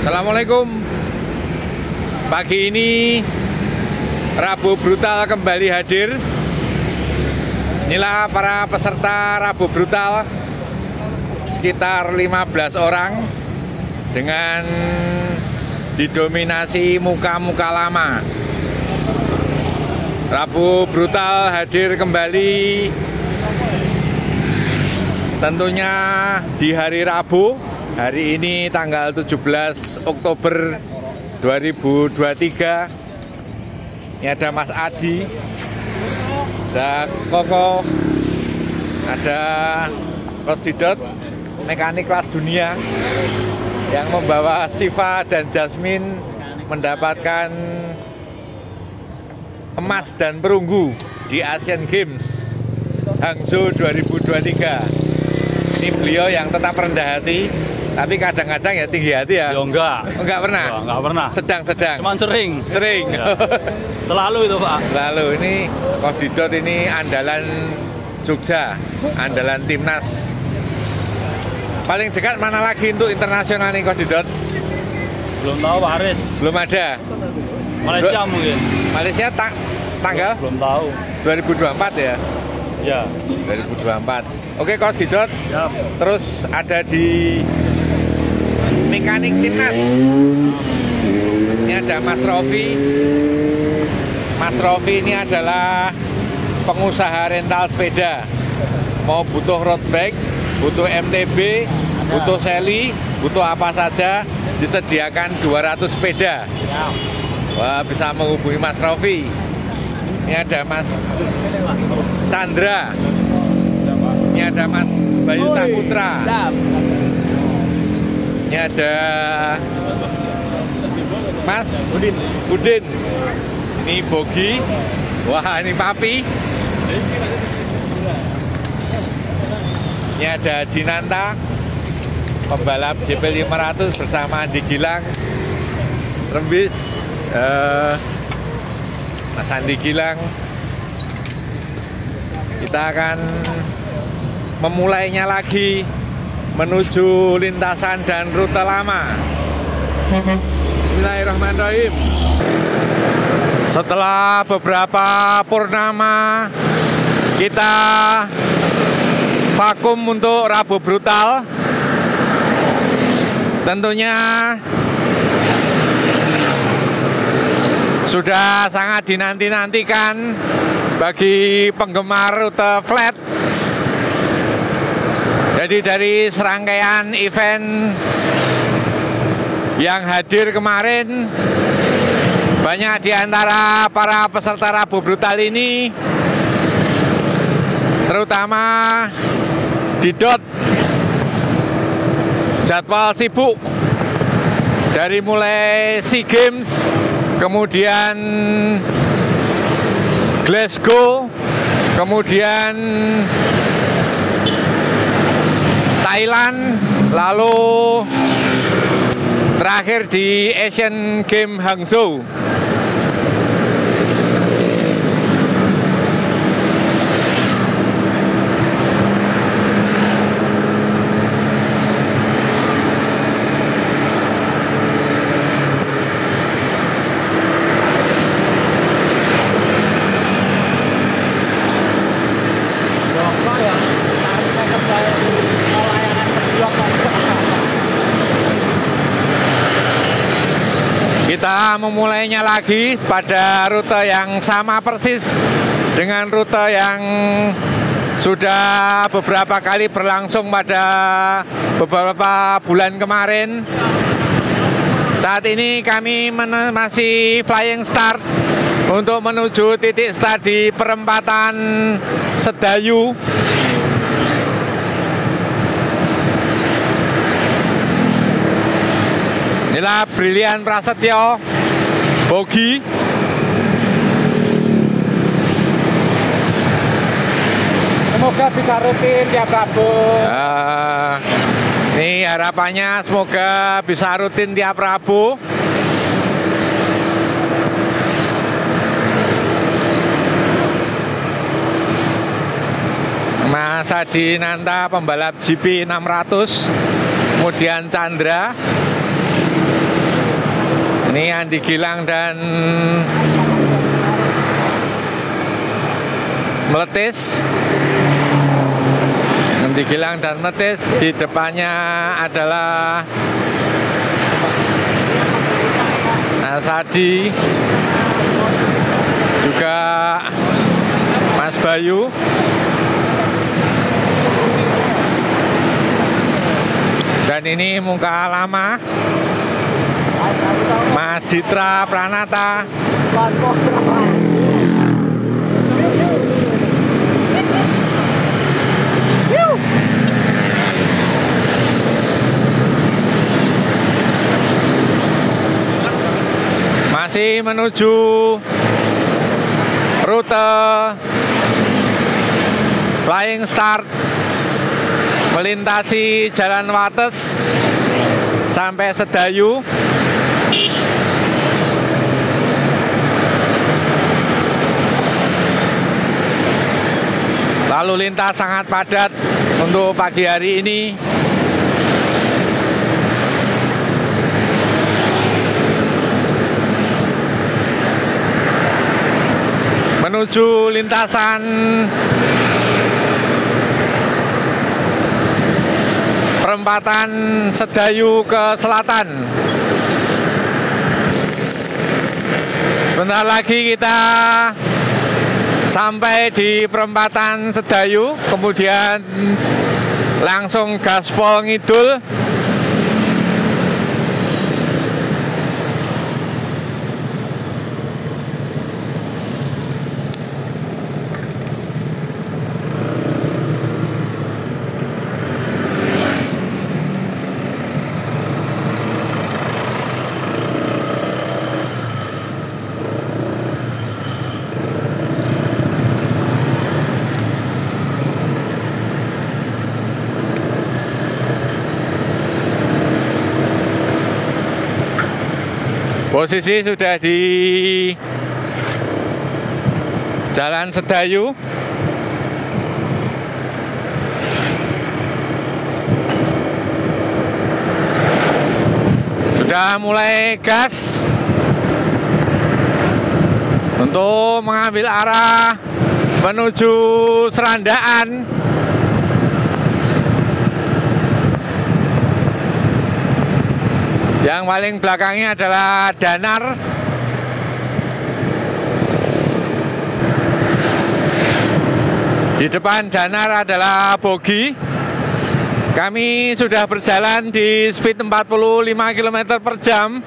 Assalamualaikum. Pagi ini Rabu Brutal kembali hadir. Inilah para peserta Rabu Brutal, sekitar 15 orang dengan didominasi muka-muka lama. Rabu Brutal hadir kembali tentunya di hari Rabu. Hari ini tanggal 17 Oktober 2023. Ini ada Mas Adi, ada Koko, ada Kosidot, mekanik kelas dunia yang membawa Siva dan Jasmine mendapatkan emas dan perunggu di Asian Games Hangzhou 2023. Ini beliau yang tetap rendah hati, tapi kadang-kadang ya tinggi hati ya. Ya enggak pernah. Enggak pernah. Sedang. Cuman sering. Ya. Selalu itu Pak. Lalu ini Kosidot ini andalan Jogja, andalan timnas. Paling dekat mana lagi untuk internasional nih Kosidot? Belum tahu Pak Aris. Belum ada. Malaysia mungkin. Malaysia tanggal? Belum tahu. 2024 ya? Ya. 2024. Oke Kosidot. Ya. Terus ada di mekanik timnas. Ini ada Mas Rofi. Mas Rofi ini adalah pengusaha rental sepeda. Mau butuh road bike, butuh MTB, butuh seli, butuh apa saja, disediakan 200 sepeda. Wah, bisa menghubungi Mas Rofi. Ini ada Mas Chandra. Ini ada Mas Bayu Saputra. Ini ada Mas Udin. Ini Bogi. Wah, ini Papi. Ini ada Dinanta, pembalap GP500 bersama Andi Gilang, Rembis, Mas Andi Gilang. Kita akan memulainya lagi menuju lintasan dan rute lama. Bismillahirrahmanirrahim. Setelah beberapa purnama kita vakum untuk Rabu Brutal, tentunya sudah sangat dinanti-nantikan bagi penggemar rute flat. Jadi dari serangkaian event yang hadir kemarin, banyak di antara para peserta Rabu Brutal ini, terutama di DOT, jadwal sibuk dari mulai SEA Games, kemudian Glasgow, kemudian Thailand, lalu terakhir di Asian Games Hangzhou. Kita memulainya lagi pada rute yang sama persis dengan rute yang sudah beberapa kali berlangsung pada beberapa bulan kemarin. Saat ini kami masih flying start untuk menuju titik start di perempatan Sedayu. Inilah Brilian Prasetyo, Bogi. Semoga bisa rutin tiap Rabu. Ini harapannya semoga bisa rutin tiap Rabu. Mas Adi Nanta, pembalap GP 600, kemudian Chandra, Ini Andi Gilang dan Meletis. Andi Gilang dan Meletis. Di depannya adalah Sadi, juga Mas Bayu. Dan ini muka lama Mas Ditra Pranata. Masih menuju rute Flying Start, melintasi Jalan Wates sampai Sedayu. Lalu lintas sangat padat untuk pagi hari ini. Menuju lintasan perempatan Sedayu ke selatan. Sebentar lagi kita sampai di perempatan Sedayu, kemudian langsung gaspol ngidul. Posisi sudah di Jalan Sedayu. Sudah mulai gas untuk mengambil arah menuju Serandaan. Yang paling belakangnya adalah Danar. Di depan Danar adalah Bogi. Kami sudah berjalan di speed 45 km per jam.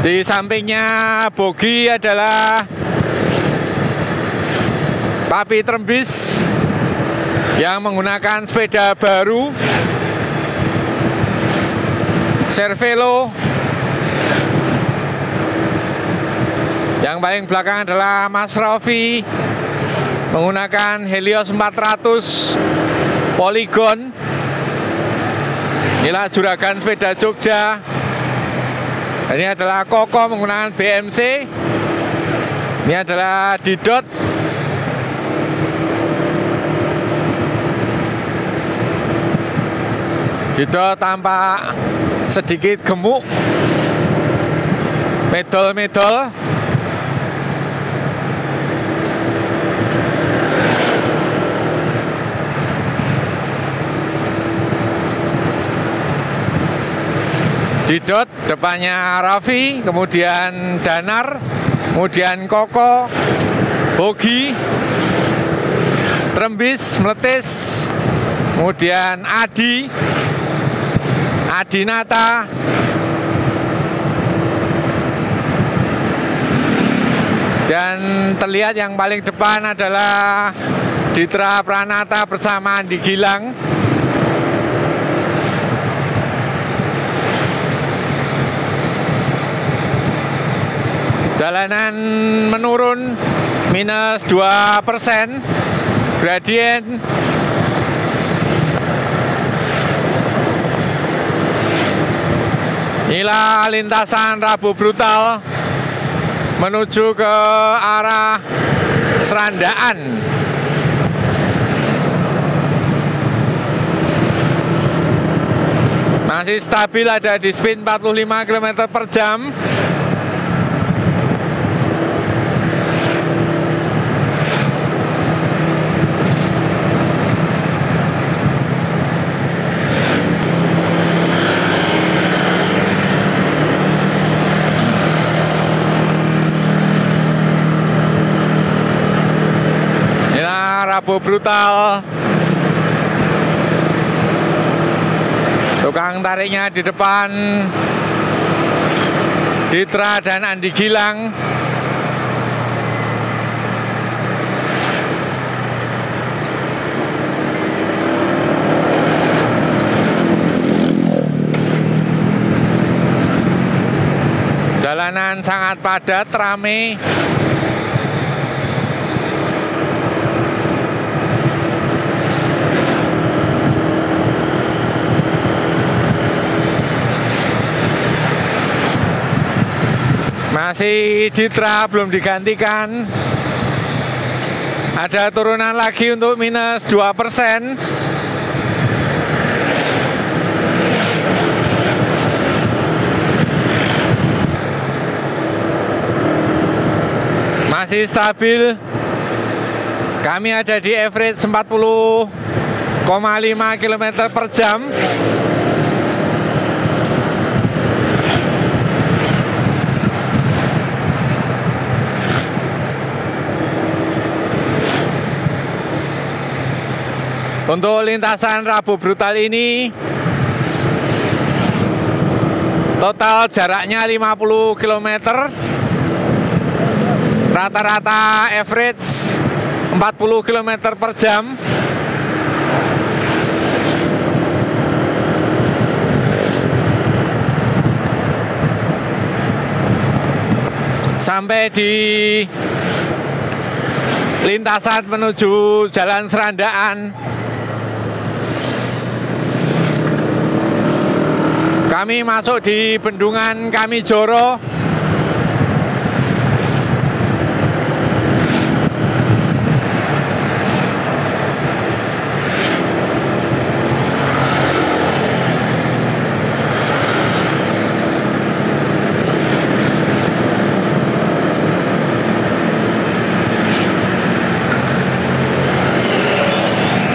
Di sampingnya Bogi adalah Papi Trembis yang menggunakan sepeda baru Cervelo. Yang paling belakang adalah Mas Rofi menggunakan Helios 400 Polygon. Inilah juragan sepeda Jogja. Ini adalah Koko menggunakan BMC. Ini adalah Didot. Didot tampak sedikit gemuk, medol-medol. Didot, depannya Raffi, kemudian Danar, kemudian Koko, Bogi, Trembis, Meletis, kemudian Adinata, dan terlihat yang paling depan adalah Ditra Pranata bersama Andi Gilang. Jalanan menurun minus 2%, gradien. Inilah lintasan Rabu Brutal menuju ke arah Serandaan. Masih stabil, ada di speed 45 km per jam. Rabu brutal. Tukang tariknya di depan Ditra dan Andi Gilang. Jalanan sangat padat, ramai. Masih Ditra belum digantikan. Ada turunan lagi untuk minus 2%. Masih stabil. Kami ada di average 40,5 km per jam. Untuk lintasan Rabu brutal ini total jaraknya 50 km, rata-rata average 40 km per jam. Sampai di lintasan menuju Jalan Serandaan, kami masuk di bendungan Kamijoro.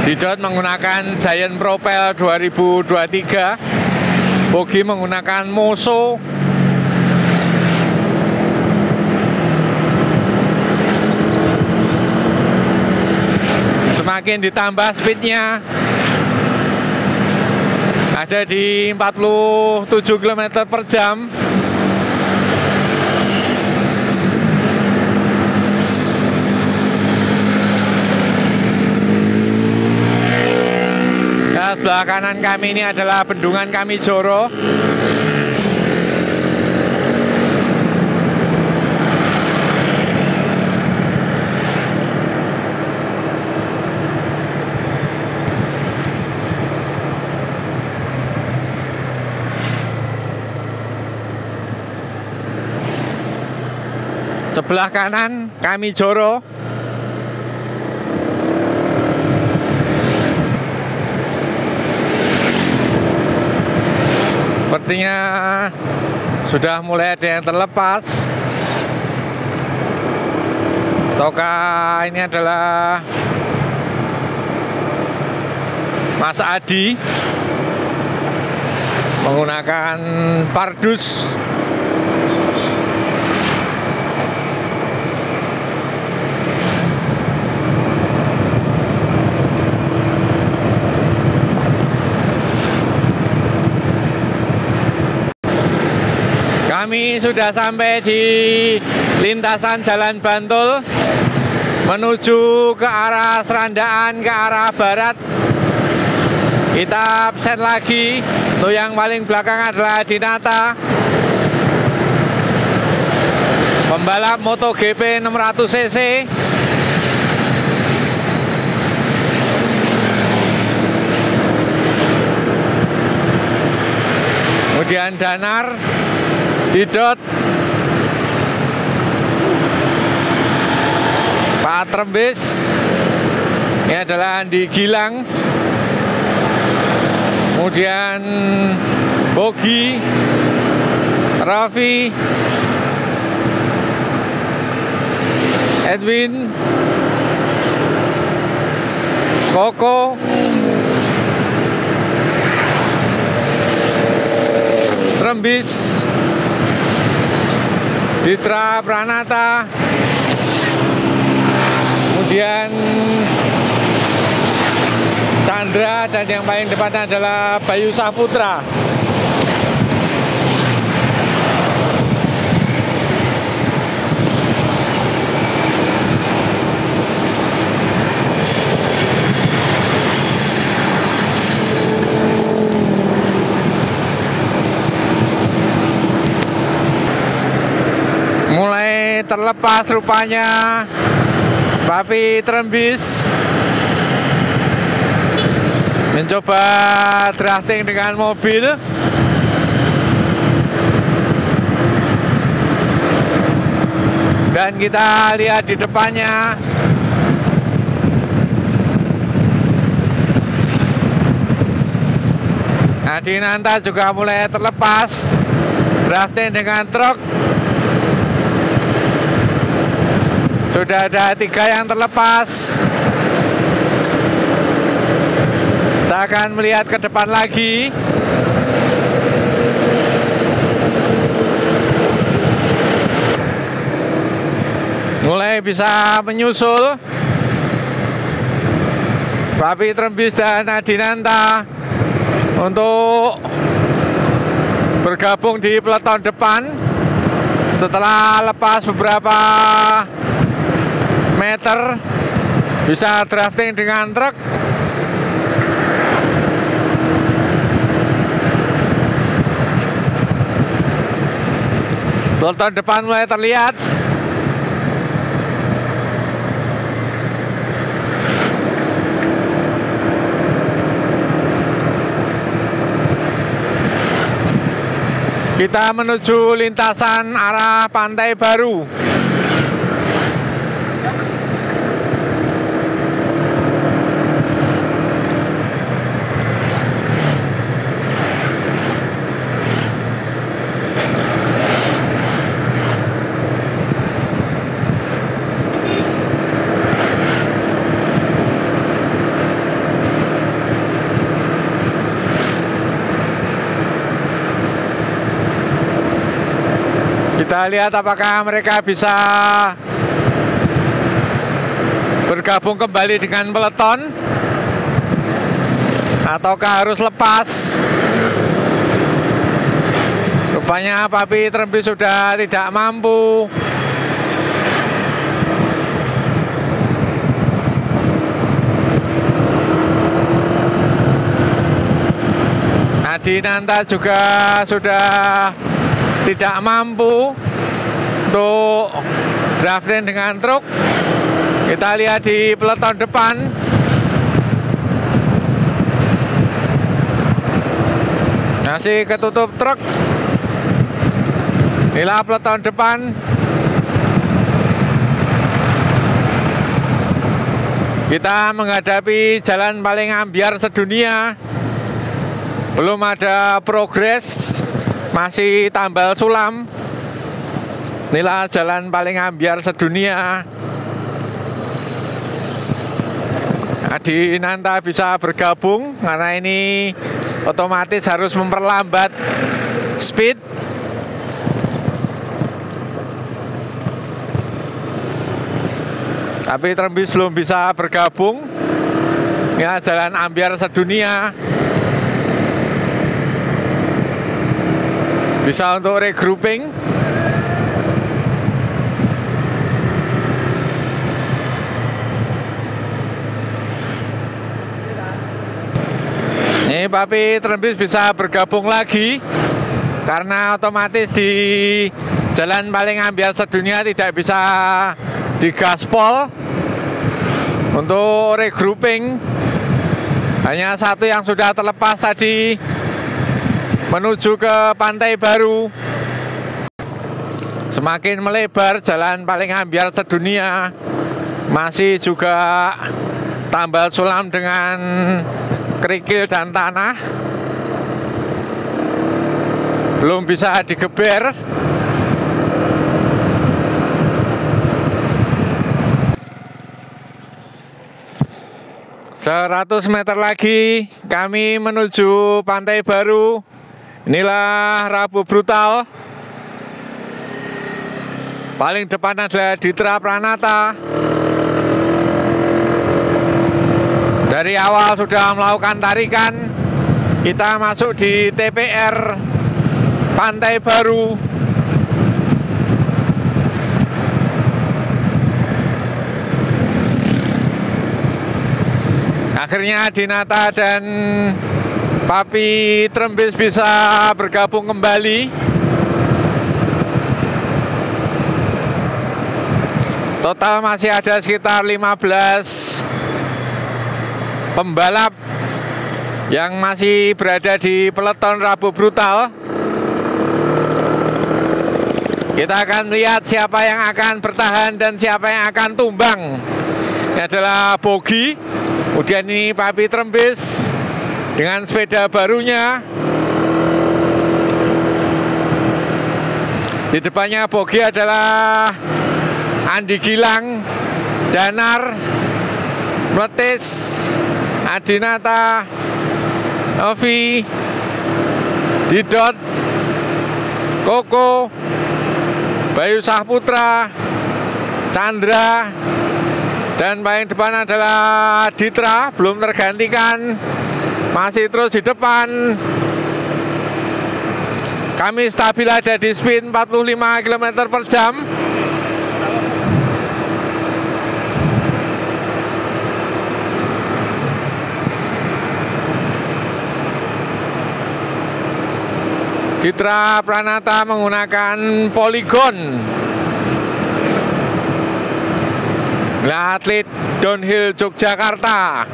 Didot menggunakan Giant Propel 2023. Bogi menggunakan Moso. Semakin ditambah speednya, ada di 47 km per jam. Sebelah kanan kami ini adalah bendungan Kamijoro. Sebelah kanan Kamijoro. Sepertinya sudah mulai ada yang terlepas. Toka ini adalah Mas Adi menggunakan Pardus. Kami sudah sampai di lintasan Jalan Bantul menuju ke arah Serandaan, ke arah barat. Kita absen lagi. Untuk yang paling belakang adalah Dinata, pembalap MotoGP 600 cc. Kemudian Danar, Didot, Pak Trembes, ini adalah Andi Gilang, kemudian Bogi, Raffi, Edwin, Koko, Trembis, Ditra Pranata, kemudian Chandra, dan yang paling depan adalah Bayu Saputra. Mulai terlepas rupanya Papi Trembis mencoba drafting dengan mobil. Dan kita lihat di depannya Adinanta juga mulai terlepas drafting dengan truk. Sudah ada 3 yang terlepas. Kita akan melihat ke depan lagi. Mulai bisa menyusul Papi Trembis dan Adinanta untuk bergabung di peloton depan setelah lepas beberapa meter, bisa drafting dengan truk. Peloton depan mulai terlihat. Kita menuju lintasan arah Pantai Baru. Kita lihat apakah mereka bisa bergabung kembali dengan peloton ataukah harus lepas. Rupanya Papi Trembis sudah tidak mampu. Adinanta juga sudah tidak mampu untuk drafting dengan truk. Kita lihat di peloton depan. Masih ketutup truk. Inilah peloton depan. Kita menghadapi jalan paling ambyar sedunia. Belum ada progres, masih tambal sulam. Inilah jalan paling ambyar sedunia. Adinanta bisa bergabung karena ini otomatis harus memperlambat speed. Tapi Trembis belum bisa bergabung. Inilah jalan ambyar sedunia. Bisa untuk regrouping. Ini Papi Trembis bisa bergabung lagi karena otomatis di jalan paling ambyar sedunia tidak bisa digaspol. Untuk regrouping hanya satu yang sudah terlepas tadi menuju ke Pantai Baru. Semakin melebar jalan paling ambyar sedunia, masih juga tambal sulam dengan kerikil dan tanah. belum bisa digeber. Seratus meter lagi kami menuju Pantai Baru. Inilah Rabu Brutal. Paling depan adalah Ditra Pranata. Dari awal sudah melakukan tarikan. Kita masuk di TPR Pantai Baru. Akhirnya Dinata dan Papi Trembes bisa bergabung kembali. Total masih ada sekitar 15 pembalap yang masih berada di peleton Rabu Brutal. Kita akan melihat siapa yang akan bertahan dan siapa yang akan tumbang. Ini adalah Bogi. Kemudian ini Papi Trembes dengan sepeda barunya. Di depannya Bogi adalah Andi Gilang, Danar, Meletis, Adinata, Ovi, Didot, Koko, Bayu Sahputra, Chandra, dan paling depan adalah Ditra, belum tergantikan, masih terus di depan. Kami stabil ada di speed 45 km per jam. Ditra Pranata menggunakan Polygon. Atlet downhill Yogyakarta.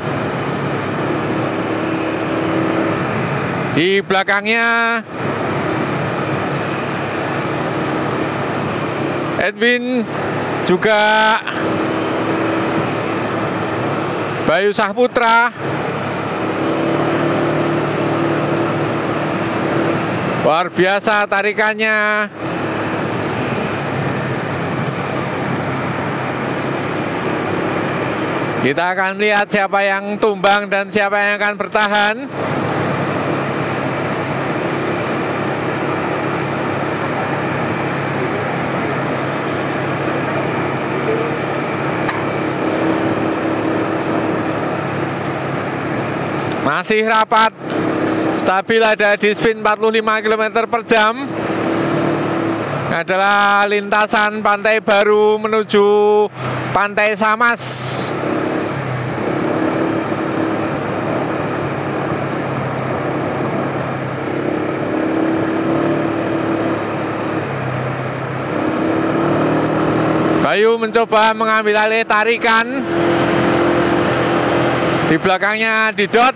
Di belakangnya Edwin, juga Bayu Sahputra. Luar biasa tarikannya. Kita akan lihat siapa yang tumbang dan siapa yang akan bertahan. Masih rapat, stabil ada di speed 45 km per jam. Adalah lintasan Pantai Baru menuju Pantai Samas. Bayu mencoba mengambil alih tarikan. Di belakangnya Didot.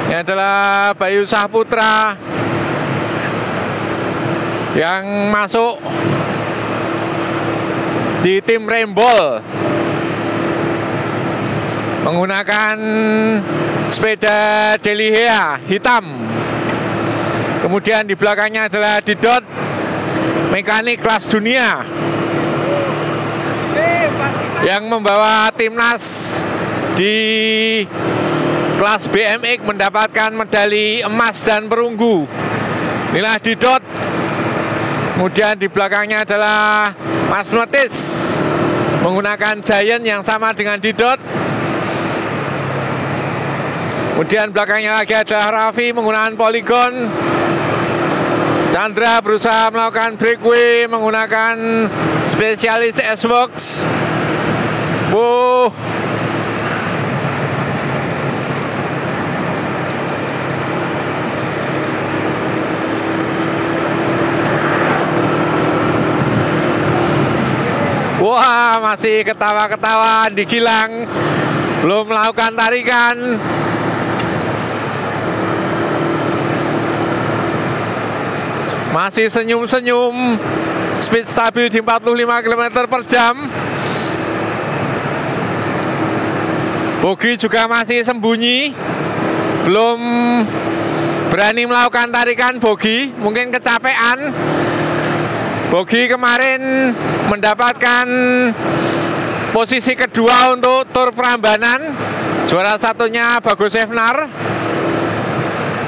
Ini adalah Bayu Sahputra yang masuk di tim Rembol menggunakan sepeda Delihea hitam. Kemudian di belakangnya adalah Didot, mekanik kelas dunia yang membawa timnas di kelas BMX mendapatkan medali emas dan perunggu. Inilah Didot. Kemudian di belakangnya adalah Mas Meletis menggunakan Giant yang sama dengan Didot. Kemudian belakangnya lagi ada Raffi menggunakan Polygon. Chandra berusaha melakukan breakaway menggunakan spesialis S-Works. Wow. Wah, masih ketawa-ketawa di Gilang, belum melakukan tarikan. Masih senyum-senyum, speed stabil di 45 km per jam. Bogi juga masih sembunyi, belum berani melakukan tarikan bogi, mungkin kecapean. Bogi kemarin mendapatkan posisi kedua untuk Tour Prambanan. Juara satunya Bagus Evnar.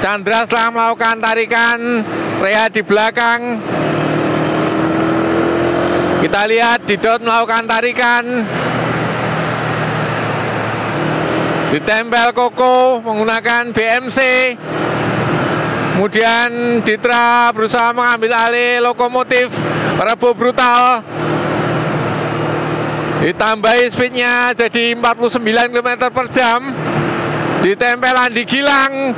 Chandra setelah melakukan tarikan, rehat di belakang. Kita lihat Didot melakukan tarikan. Ditempel Koko menggunakan BMC. Kemudian Ditra berusaha mengambil alih lokomotif Rebo Brutal. Ditambahi speednya jadi 49 km per jam. Ditempel Andi Gilang.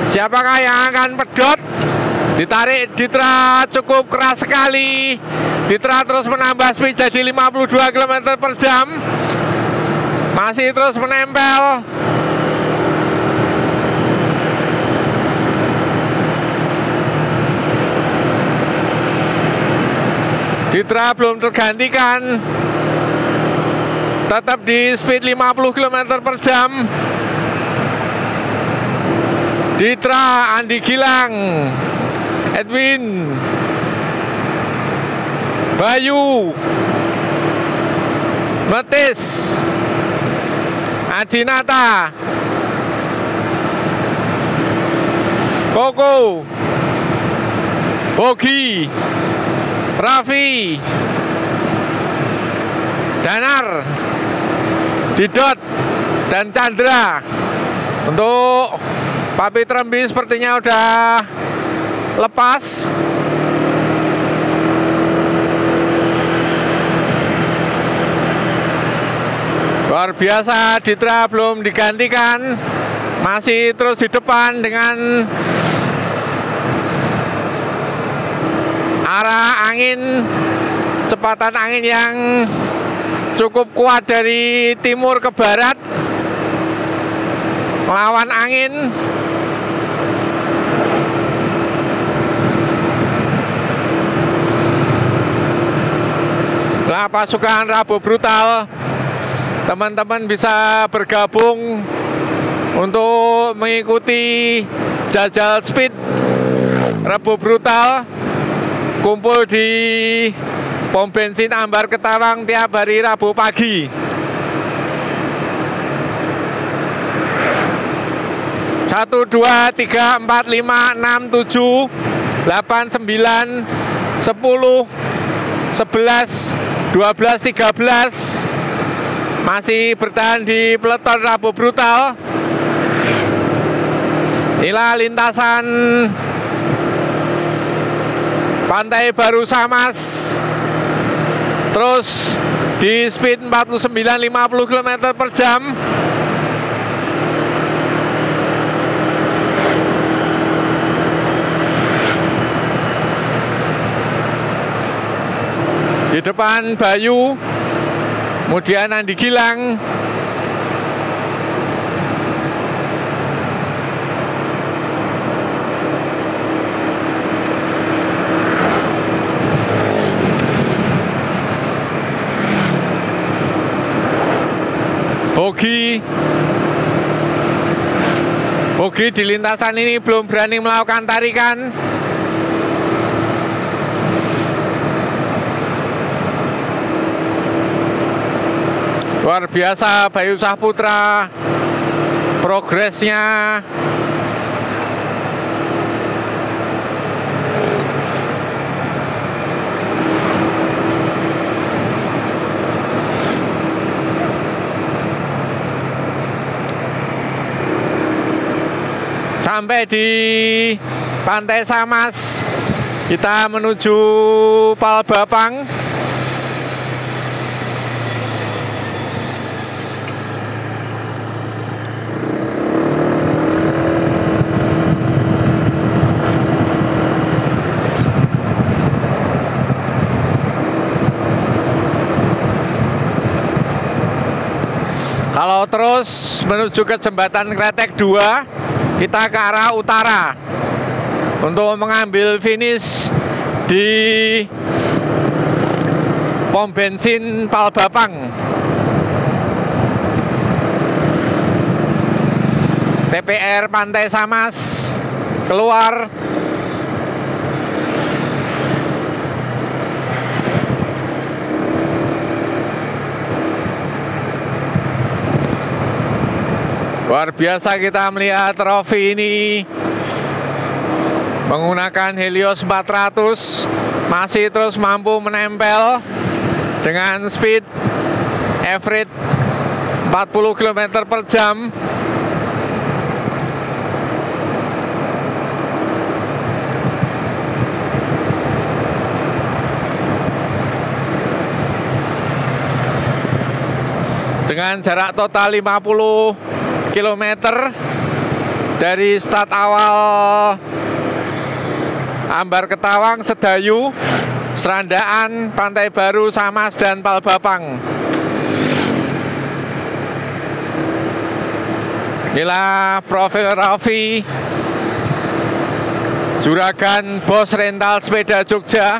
Siapakah yang akan pedot? Ditarik Ditra cukup keras sekali. Ditra terus menambah speed jadi 52 km per jam. Masih terus menempel. Ditra belum tergantikan. Tetap di speed 50 km per jam. Ditra, Andi Gilang, Edwin, Bayu, Metis, Adinata, Koko, Bogi, Raffi, Danar, Didot, dan Chandra. Untuk Papi Trembi sepertinya udah lepas. Luar biasa, Ditra belum digantikan. Masih terus di depan dengan arah angin, kecepatan angin yang cukup kuat dari timur ke barat. Melawan angin. Lah pasukan Rebo Brutal, teman-teman bisa bergabung untuk mengikuti jajal speed Rebo Brutal. Kumpul di pom bensin Ambar Ketawang tiap hari Rabu pagi. Satu, 2, 3, 4, 5, 6, 7, 8, 9, 10, 11, 12, 13. Masih bertahan di peleton Rebo Brutal. Inilah lintasan Pantai Baru Samas. Terus di speed 49-50 km per jam. Di depan Bayu, kemudian Andi Gilang, Bogi di lintasan ini belum berani melakukan tarikan. Luar biasa Bayu Saputra, progresnya. Sampai di Pantai Samas, kita menuju Palbapang. Kalau terus menuju ke Jembatan Kretek 2, kita ke arah utara untuk mengambil finish di pom bensin Palbapang. TPR Pantai Samas keluar. Luar biasa kita melihat Rovi ini menggunakan Helios 400 masih terus mampu menempel dengan speed average 40 km per jam. Dengan jarak total 50 km dari start awal Ambar Ketawang, Sedayu, Serandaan, Pantai Baru, Samas, dan Palbapang. Inilah profil Rovi, juragan bos rental sepeda Jogja.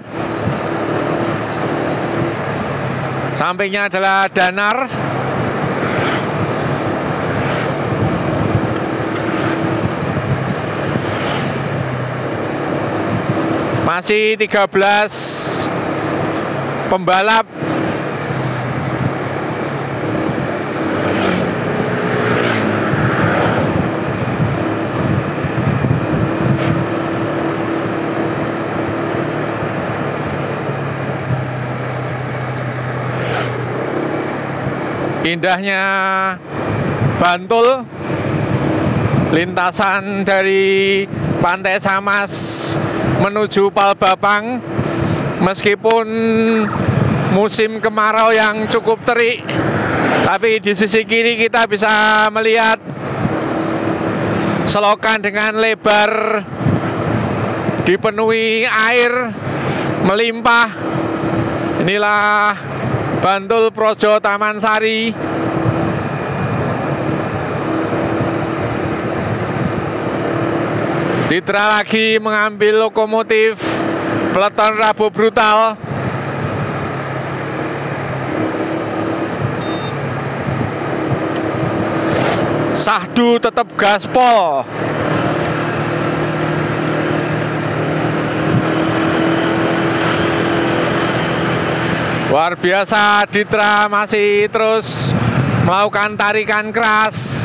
Sampingnya adalah Danar. Masih 13 pembalap. Indahnya Bantul, lintasan dari Pantai Samas menuju Palbapang, meskipun musim kemarau yang cukup terik, tapi di sisi kiri kita bisa melihat selokan dengan lebar dipenuhi air melimpah. Inilah Bantul Projo Taman Sari. Ditra lagi mengambil lokomotif peleton Rabu Brutal. Sahdu tetap gaspol. Luar biasa, Ditra masih terus melakukan tarikan keras.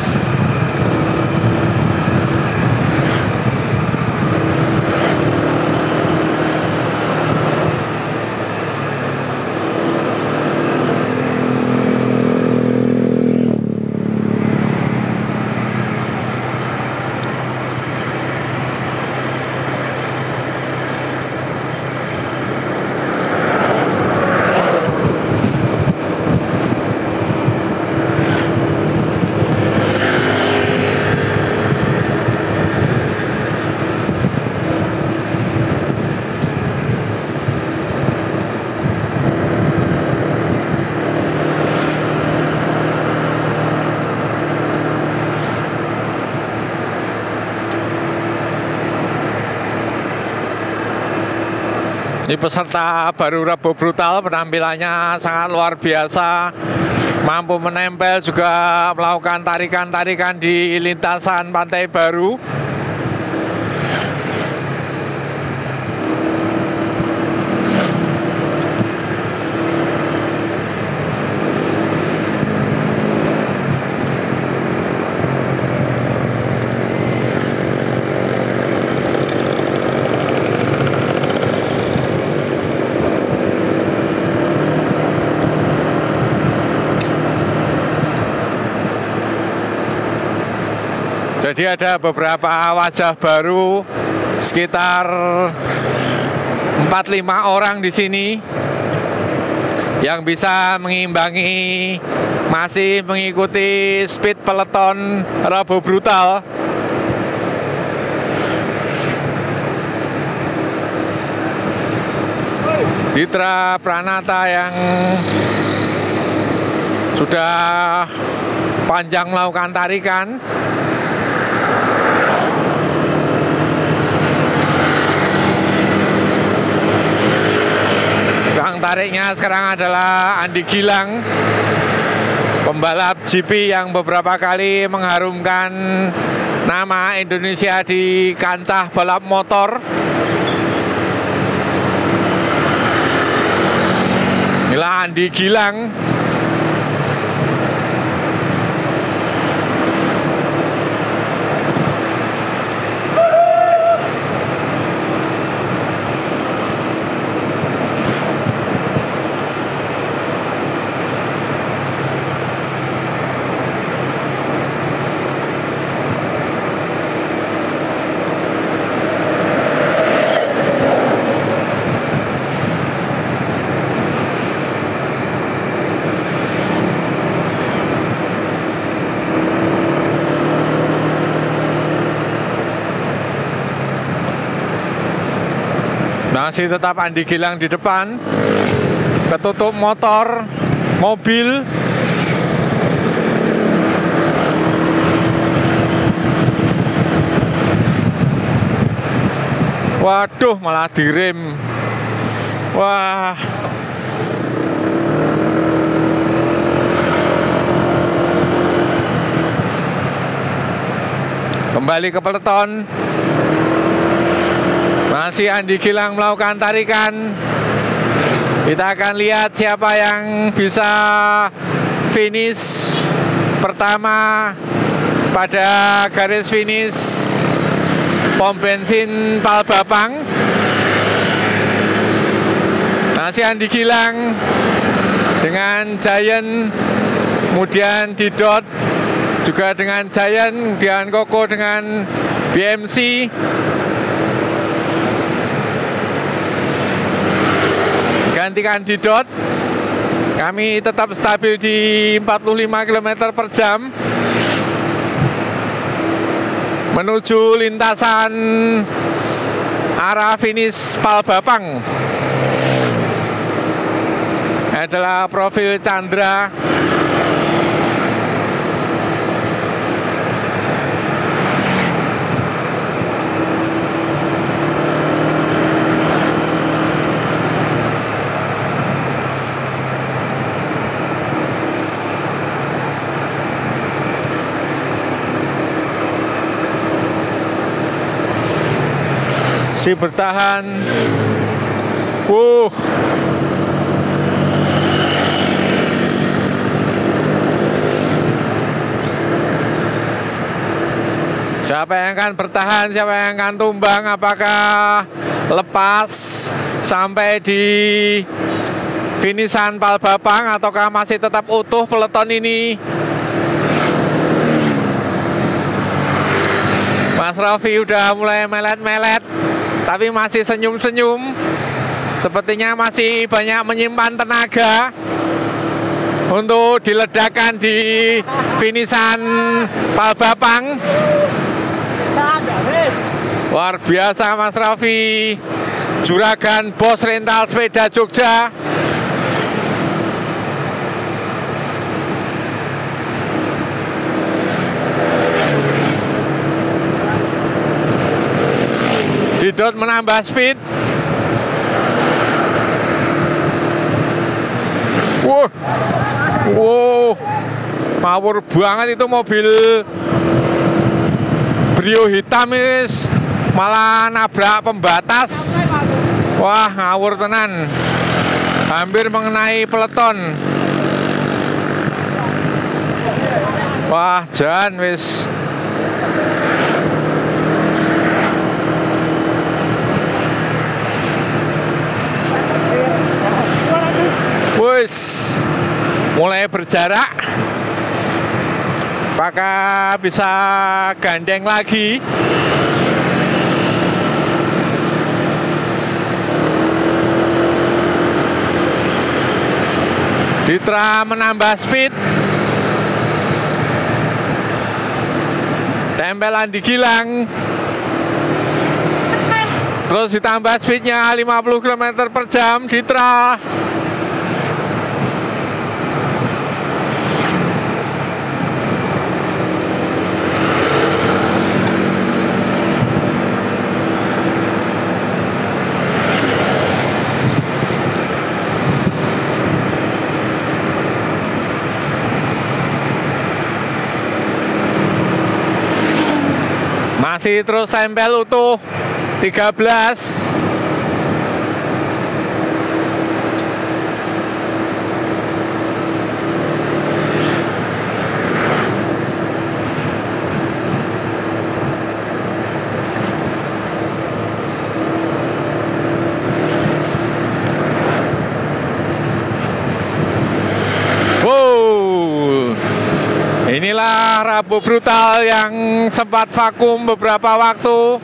Ini peserta baru Rabu Brutal, penampilannya sangat luar biasa, mampu menempel, juga melakukan tarikan-tarikan di lintasan Pantai Baru. Jadi ada beberapa wajah baru, sekitar 4-5 orang di sini yang bisa mengimbangi, masih mengikuti speed peleton Rabu Brutal. Ditra Pranata yang sudah panjang melakukan tarikan. Tukang tariknya sekarang adalah Andi Gilang, pembalap GP yang beberapa kali mengharumkan nama Indonesia di kancah balap motor. Inilah Andi Gilang. Masih tetap Andi Gilang di depan. Ketutup motor, mobil. Waduh, malah direm. Wah. Kembali ke peloton. Masih Andi Gilang melakukan tarikan. Kita akan lihat siapa yang bisa finish pertama pada garis finish pom bensin Palbapang. Masih Andi Gilang dengan Giant, kemudian Didot juga dengan Giant, kemudian Koko dengan BMC. Gantikan Didot. Kami tetap stabil di 45 km per jam menuju lintasan arah finish Palbapang. Adalah profil Chandra. Si bertahan. Siapa yang akan bertahan, siapa yang akan tumbang, apakah lepas sampai di finishan Palbapang ataukah masih tetap utuh peloton ini? Mas Raffi udah mulai melet-melet, tapi masih senyum-senyum. Sepertinya masih banyak menyimpan tenaga untuk diledakkan di finishan Palbapang. Luar biasa Mas Raffi, juragan bos rental sepeda Jogja. Didot menambah speed. Power banget itu mobil Brio hitam ini, malah nabrak pembatas. Wah, ngawur tenan. Hampir mengenai peloton. Wah, jan wis. Wis mulai berjarak. Apakah bisa gandeng lagi? Ditra menambah speed. Tempel Andi Gilang. Terus ditambah speednya 50 km per jam. Ditra. Masih terus tempel utuh 13. Inilah Rabu Brutal yang sempat vakum beberapa waktu.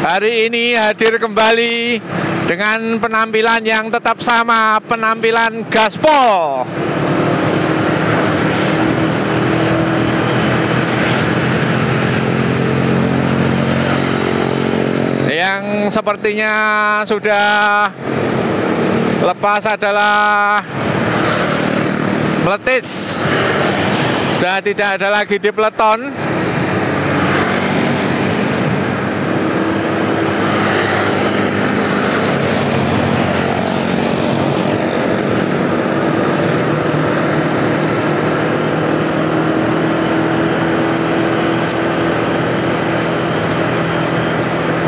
Hari ini hadir kembali dengan penampilan yang tetap sama, penampilan gaspol. Yang sepertinya sudah lepas adalah meletis. Sudah tidak ada lagi di peleton.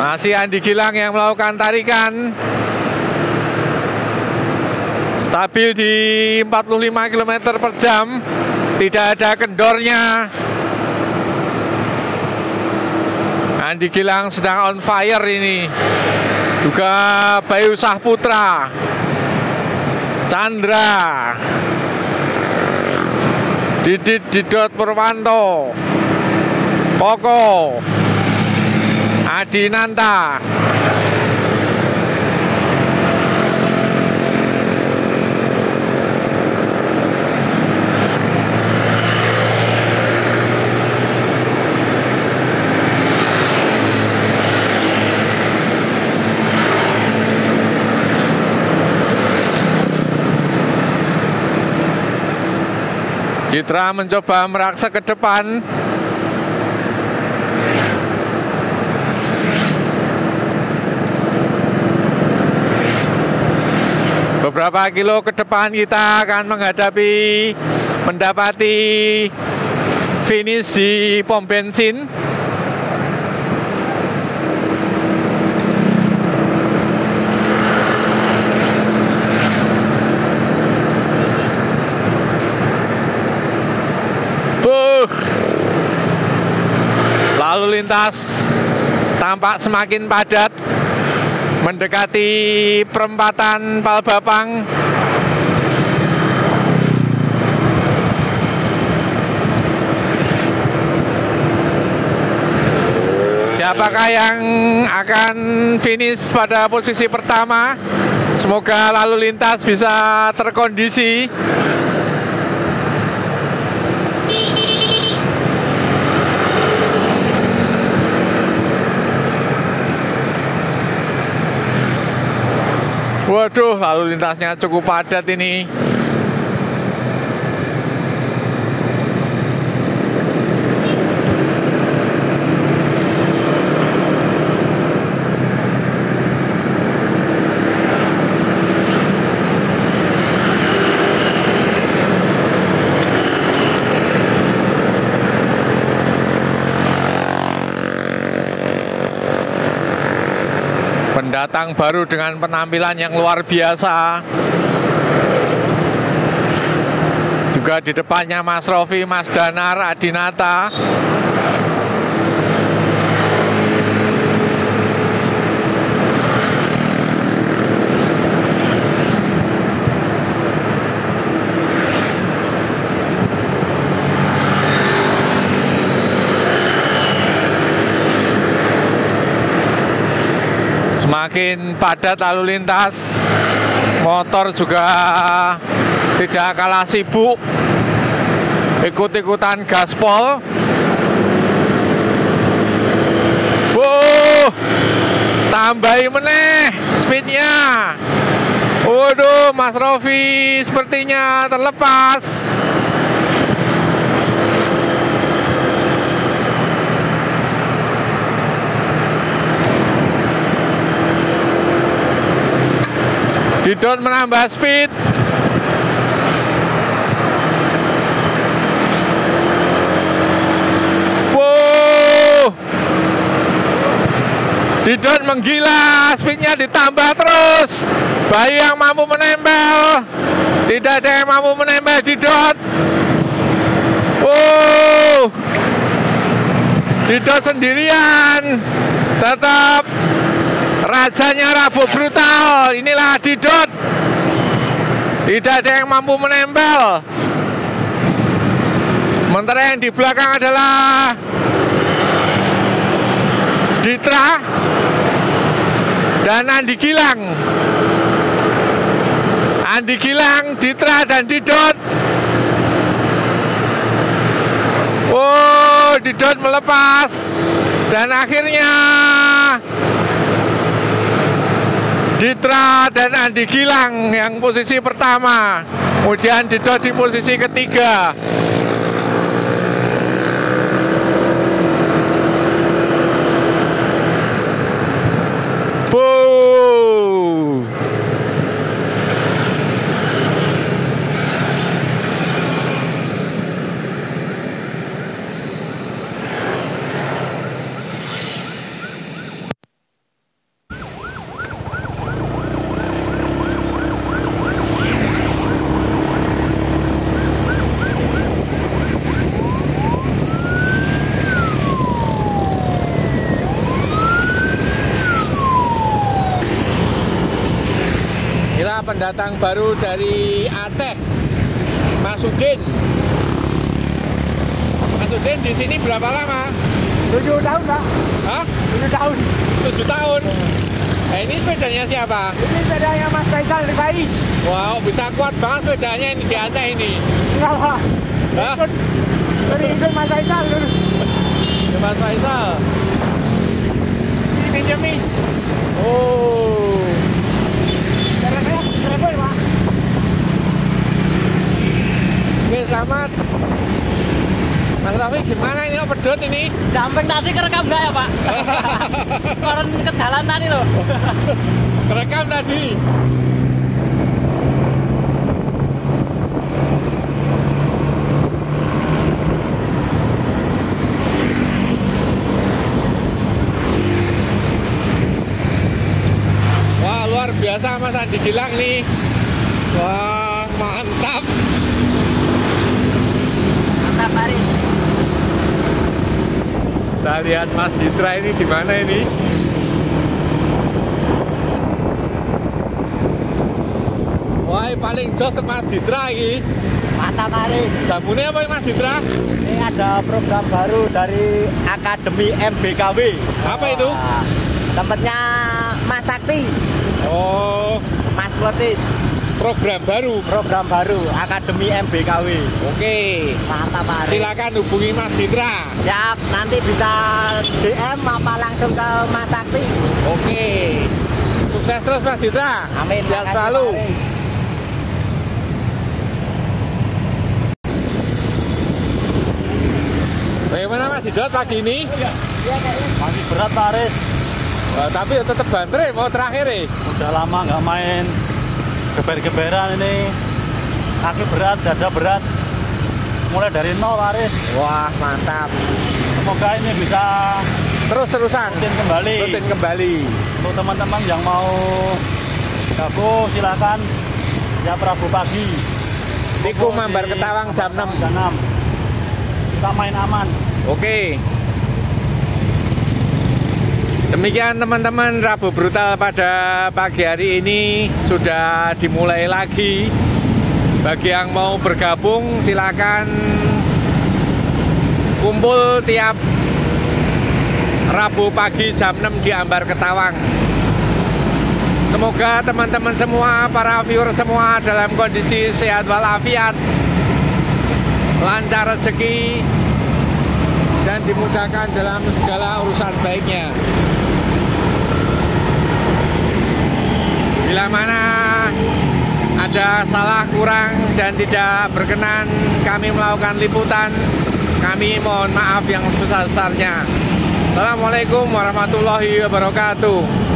Masih Andi Gilang yang melakukan tarikan. Stabil di 45 km per jam. Tidak ada kendornya. Andi Gilang sedang on fire ini. Juga Bayu Sahputra, Chandra, Didit Didot Purwanto, Koko, Adi Nanta. Citra mencoba meraksa ke depan. Beberapa kilo ke depan kita akan mendapati finish di pom bensin. Lalu lintas tampak semakin padat mendekati perempatan Palbapang. Siapakah yang akan finish pada posisi pertama? Semoga lalu lintas bisa terkondisi. Waduh, lalu lintasnya cukup padat ini. Pendatang baru dengan penampilan yang luar biasa. Juga di depannya Mas Rofi, Mas Danar, Adinata. Semakin padat lalu lintas, motor juga tidak kalah sibuk, ikut-ikutan gaspol. Wow, tambahi meneh speednya. Waduh, Mas Rofi sepertinya terlepas. Didot menambah speed. Wow, Didot menggila, speednya ditambah terus. Bayu yang mampu menempel. Tidak ada yang mampu menempel Didot. Didot sendirian. Tetap rajanya Rabu Brutal. Inilah Didot. Tidak ada yang mampu menempel. Sementara yang di belakang adalah Ditra dan Andi Gilang. Andi Gilang, Ditra dan Didot. Didot melepas dan akhirnya Ditra dan Andi Gilang yang posisi pertama. Kemudian Didot di posisi ketiga. Pendatang baru dari Aceh, Mas Udin. Mas Udin di sini berapa lama? 7 tahun, Pak. Hah? 7 tahun. 7 tahun. Ini sepedanya siapa? Ini sepedanya Mas Faisal Rifai. Wow, bisa kuat banget sepedanya ini di Aceh ini. Enggak, Pak. Hah? Ikut Mas Faisal dulu. Mas Faisal. Dipinjemin. Oke, selamat. Mas Rafi, gimana ini pedot ini? Samping tadi kerekam nggak ya, Pak? Koron ke jalan tadi loh. Kerekam tadi. Wah, luar biasa Mas Andi Gilang nih. Wah, mantap. Paris. Kita lihat Mas Ditra ini di mana ini? Wah, paling jos Mas Ditra ini. Mantap Paris. Jamunya apa Mas Ditra? Ini ada program baru dari Akademi MBKW. Apa itu? Tempatnya Mas Sakti. Oh, Mas Plotis. program baru Akademi MBKW. Oke, Mantap Pak. silakan hubungi Mas Ditra. Siap, nanti bisa DM apa langsung ke Mas Sakti. Oke, sukses terus Mas Ditra. Amin. Sehat selalu. Bagaimana Mas Didot pagi ini? Masih berat Pak Aris. Tapi ya tetap banter mau terakhir ya. Udah lama nggak main geber-geberan ini. Kaki berat, dada berat. Mulai dari nol Pak Aris. Wah, mantap. Semoga ini bisa Terus-terusan rutin kembali. Untuk teman-teman yang mau gabung silakan. Ya Rabu pagi. Tiku Mambar Ketawang jam 6. Jam 6. Kita main aman. Oke. Demikian teman-teman, Rabu Brutal pada pagi hari ini sudah dimulai lagi. Bagi yang mau bergabung silakan kumpul tiap Rabu pagi jam 6 di Ambar Ketawang. Semoga teman-teman semua, para viewer semua dalam kondisi sehat walafiat, lancar rezeki, dan dimudahkan dalam segala urusan baiknya. Bila mana ada salah kurang dan tidak berkenan kami melakukan liputan, kami mohon maaf yang sebesar-besarnya. Assalamualaikum warahmatullahi wabarakatuh.